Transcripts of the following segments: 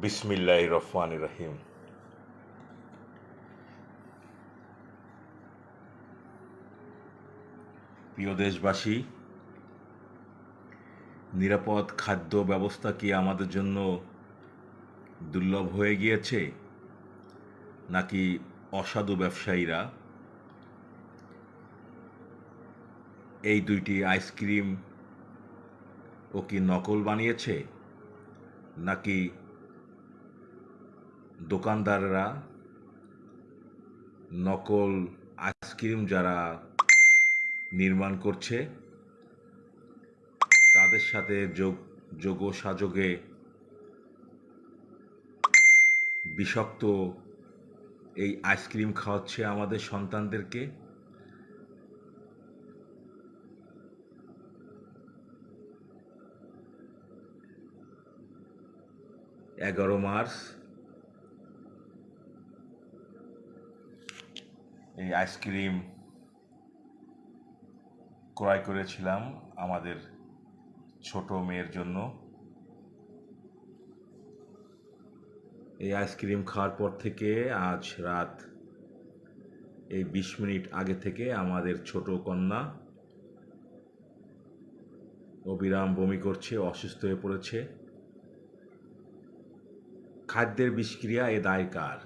বিসমিল্লাহির রহমানির রহিম। প্রিয় দেশবাসী, নিরাপদ খাদ্য ব্যবস্থা কি আমাদের জন্য দুর্লভ হয়ে গিয়েছে, নাকি অসাধু ব্যবসায়ীরা এই দুইটি আইসক্রিম ও কি নকল বানিয়েছে, নাকি দোকানদাররা নকল আইসক্রিম যারা নির্মাণ করছে তাদের সাথে যোগসাযোগে বিষাক্ত এই আইসক্রিম খাওয়াচ্ছে আমাদের সন্তানদেরকে। 11 মার্চ এই আইসক্রিম ক্রয় করেছিলাম আমাদের ছোট মেয়ের জন্য। এই আইসক্রিম খাওয়ার পর থেকে আজ রাত এই 20 মিনিট আগে থেকে আমাদের ছোট কন্যা অবিরাম বমি করছে, অসুস্থ হয়ে পড়েছে। খাদ্যের বিষক্রিয়া এ দায় কার?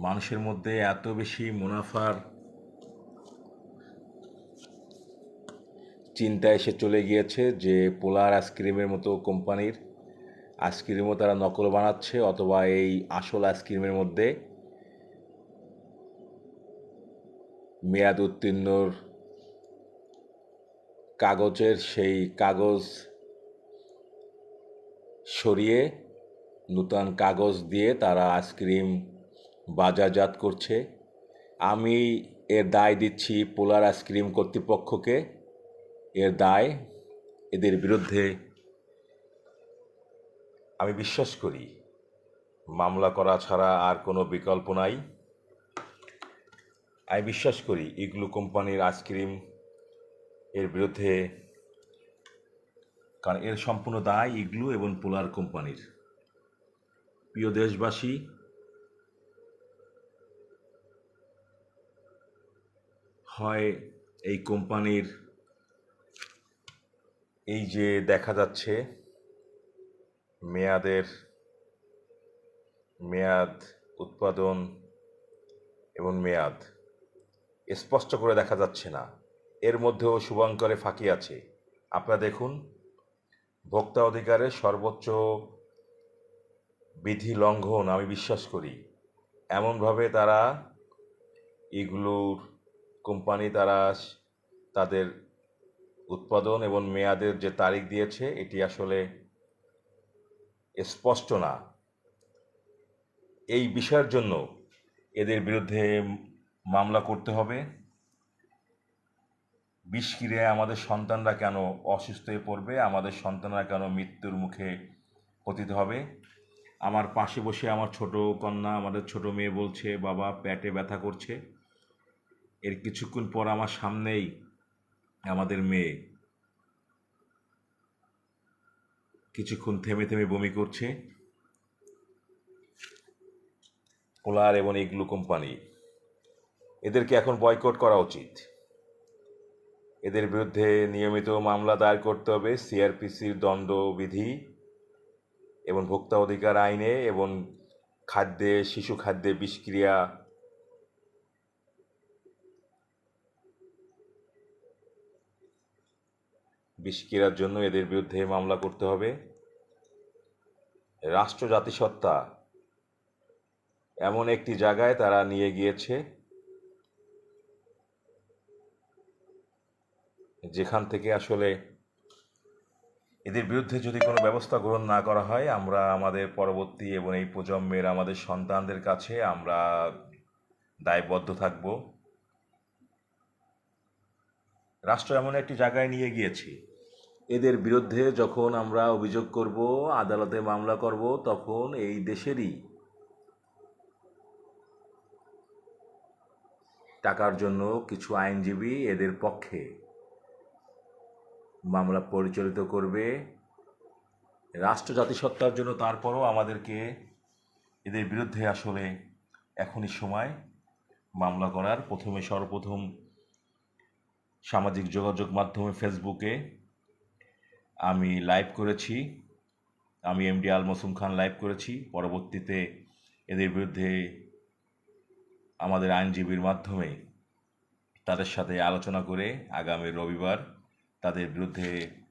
মানুষের মধ্যে এত বেশি মুনাফার চিন্তা এসে চলে গিয়েছে যে পোলার আইসক্রিমের মতো কোম্পানির আইসক্রিমও তারা নকল বানাচ্ছে, অথবা এই আসল আইসক্রিমের মধ্যে মেয়াদ উত্তীর্ণর কাগজের সেই কাগজ সরিয়ে নূতন কাগজ দিয়ে তারা আইসক্রিম বাজারজাত করছে। আমি এর দায় দিচ্ছি পোলার আইসক্রিম কর্তৃপক্ষকে। এর দায় এদের বিরুদ্ধে আমি বিশ্বাস করি মামলা করা ছাড়া আর কোনো বিকল্প নাই। আমি বিশ্বাস করি ইগলু কোম্পানির আইসক্রিম এর বিরুদ্ধে, কারণ এর সম্পূর্ণ দায় ইগলু এবং পোলার কোম্পানির। প্রিয় দেশবাসী, হয় এই কোম্পানির এই যে দেখা যাচ্ছে মেয়াদ উৎপাদন এবং মেয়াদ স্পষ্ট করে দেখা যাচ্ছে না, এর মধ্যেও শুভঙ্করে ফাঁকি আছে। আপনারা দেখুন, ভোক্তা অধিকারের সর্বোচ্চ বিধি লঙ্ঘন আমি বিশ্বাস করি। এমনভাবে তারা এগুলোর কোম্পানি তাদের উৎপাদন এবং মেয়াদের যে তারিখ দিয়েছে এটি আসলে স্পষ্ট না। এই বিষয়ের জন্য এদের বিরুদ্ধে মামলা করতে হবে। বিষক্রিয়ায় আমাদের সন্তানরা কেন অসুস্থ হয়ে পড়বে, আমাদের সন্তানরা কেন মৃত্যুর মুখে পতিত হবে? আমার পাশে বসে আমার ছোট কন্যা, আমাদের ছোট মেয়ে বলছে, বাবা পেটে ব্যথা করছে। এর কিছুক্ষণ পর আমার সামনেই আমাদের মেয়ে কিছুক্ষণ থেমে থেমে বমি করছে। পোলার এবং ইগলু কোম্পানি, এদেরকে এখন বয়কট করা উচিত। এদের বিরুদ্ধে নিয়মিত মামলা দায়ের করতে হবে সিআরপিসির দণ্ডবিধি এবং ভোক্তা অধিকার আইনে, এবং শিশু খাদ্যে বিষক্রিয়ার জন্য এদের বিরুদ্ধে মামলা করতে হবে। রাষ্ট্র জাতিসত্তা এমন একটি জায়গায় তারা নিয়ে গিয়েছে যেখান থেকে আসলে এদের বিরুদ্ধে যদি কোনো ব্যবস্থা গ্রহণ না করা হয়, আমরা আমাদের পরবর্তী এবং এই প্রজন্মের আমাদের সন্তানদের কাছে আমরা দায়বদ্ধ থাকব। রাষ্ট্র এমন একটি জায়গায় নিয়ে গিয়েছে, এদের বিরুদ্ধে যখন আমরা অভিযোগ করব, আদালতে মামলা করব, তখন এই দেশেরই টাকার জন্য কিছু আইনজীবী এদের পক্ষে মামলা পরিচালিত করবে রাষ্ট্র জাতিসত্তার জন্য তারপরও আমাদেরকে এদের বিরুদ্ধে আসলে এখনই সময় মামলা করার। সর্বপ্রথম সামাজিক যোগাযোগ মাধ্যমে ফেসবুকে আমি লাইভ করেছি, আমি এমডি আল মাসুম খান লাইভ করেছি। পরবর্তীতে এদের বিরুদ্ধে আমাদের আইনজীবীর মাধ্যমে তাদের সাথে আলোচনা করে আগামী রবিবার তাদের বিরুদ্ধে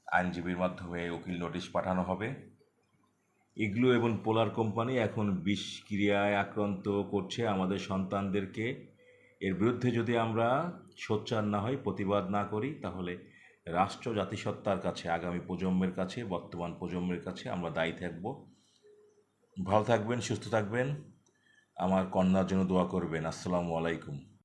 আইনজীবীর মাধ্যমে উকিল নোটিশ পাঠানো হবে। ইগলু এবং পোলার কোম্পানি এখন বিষক্রিয়ায় আক্রান্ত করছে আমাদের সন্তানদেরকে। এর বিরুদ্ধে যদি আমরা সোচ্চার না হই, প্রতিবাদ না করি, তাহলে রাষ্ট্র জাতিসত্তার কাছে, আগামী প্রজন্মের কাছে, বর্তমান প্রজন্মের কাছে আমরা দায়ী থাকব। ভালো থাকবেন, সুস্থ থাকবেন, আমার কন্যার জন্য দোয়া করবেন। আসসালামু আলাইকুম।